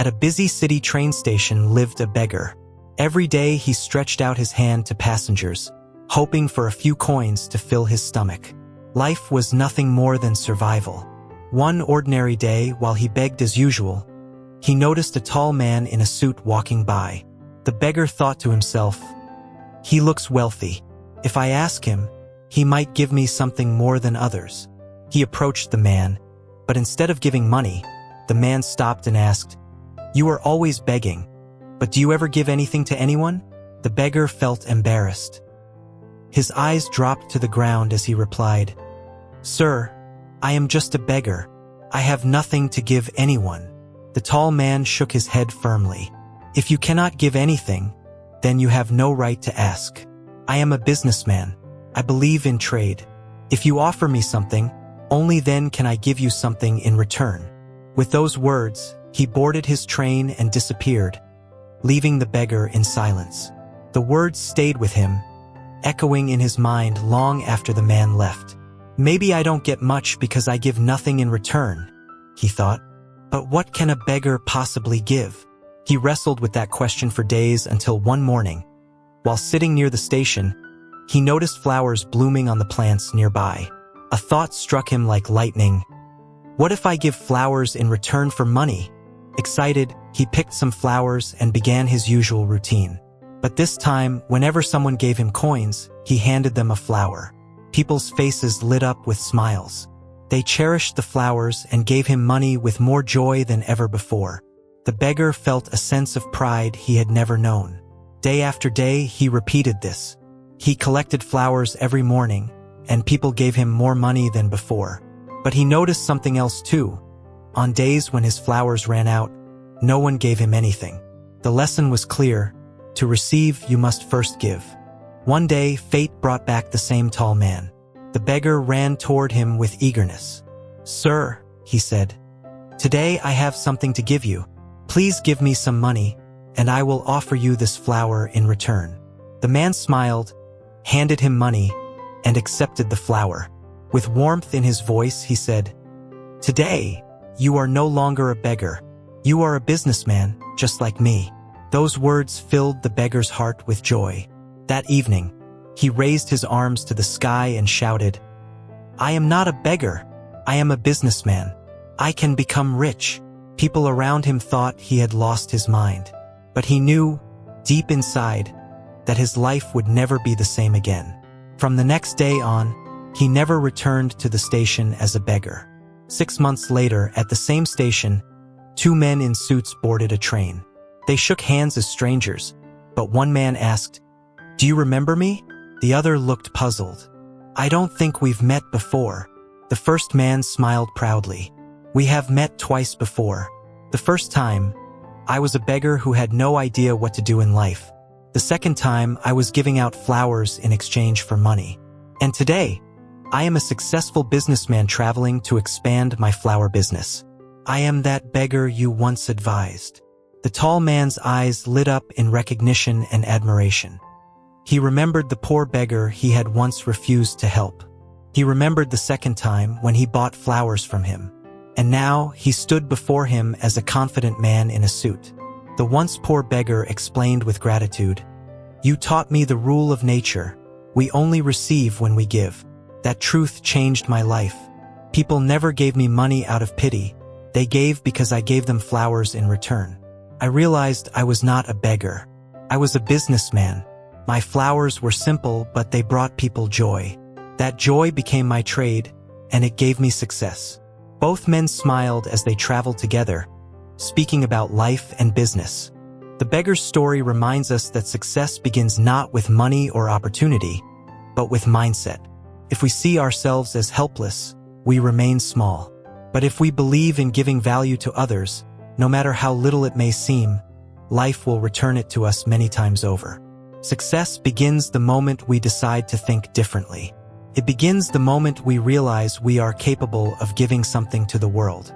At a busy city train station lived a beggar. Every day he stretched out his hand to passengers, hoping for a few coins to fill his stomach. Life was nothing more than survival. One ordinary day, while he begged as usual, he noticed a tall man in a suit walking by. The beggar thought to himself, "He looks wealthy. If I ask him, he might give me something more than others." He approached the man, but instead of giving money, the man stopped and asked, "You are always begging, but do you ever give anything to anyone?" The beggar felt embarrassed. His eyes dropped to the ground as he replied, "Sir, I am just a beggar. I have nothing to give anyone." The tall man shook his head firmly. "If you cannot give anything, then you have no right to ask. I am a businessman. I believe in trade. If you offer me something, only then can I give you something in return." With those words, he boarded his train and disappeared, leaving the beggar in silence. The words stayed with him, echoing in his mind long after the man left. "Maybe I don't get much because I give nothing in return," he thought. But what can a beggar possibly give? He wrestled with that question for days until one morning, while sitting near the station, he noticed flowers blooming on the plants nearby. A thought struck him like lightning. What if I give flowers in return for money? Excited, he picked some flowers and began his usual routine. But this time, whenever someone gave him coins, he handed them a flower. People's faces lit up with smiles. They cherished the flowers and gave him money with more joy than ever before. The beggar felt a sense of pride he had never known. Day after day, he repeated this. He collected flowers every morning, and people gave him more money than before. But he noticed something else too. On days when his flowers ran out, no one gave him anything. The lesson was clear. To receive, you must first give. One day, fate brought back the same tall man. The beggar ran toward him with eagerness. "Sir," he said, "today I have something to give you. Please give me some money, and I will offer you this flower in return." The man smiled, handed him money, and accepted the flower. With warmth in his voice, he said, "Today, you are no longer a beggar. You are a businessman, just like me." Those words filled the beggar's heart with joy. That evening, he raised his arms to the sky and shouted, "I am not a beggar. I am a businessman. I can become rich." People around him thought he had lost his mind. But he knew, deep inside, that his life would never be the same again. From the next day on, he never returned to the station as a beggar. 6 months later, at the same station, 2 men in suits boarded a train. They shook hands as strangers, but one man asked, "Do you remember me?" The other looked puzzled. "I don't think we've met before." The first man smiled proudly. "We have met twice before. The first time, I was a beggar who had no idea what to do in life. The second time, I was giving out flowers in exchange for money. And today, I am a successful businessman traveling to expand my flower business. I am that beggar you once advised." The tall man's eyes lit up in recognition and admiration. He remembered the poor beggar he had once refused to help. He remembered the second time when he bought flowers from him. And now he stood before him as a confident man in a suit. The once poor beggar explained with gratitude, "You taught me the rule of nature. We only receive when we give. That truth changed my life. People never gave me money out of pity. They gave because I gave them flowers in return. I realized I was not a beggar. I was a businessman. My flowers were simple, but they brought people joy. That joy became my trade, and it gave me success." Both men smiled as they traveled together, speaking about life and business. The beggar's story reminds us that success begins not with money or opportunity, but with mindset. If we see ourselves as helpless, we remain small. But if we believe in giving value to others, no matter how little it may seem, life will return it to us many times over. Success begins the moment we decide to think differently. It begins the moment we realize we are capable of giving something to the world.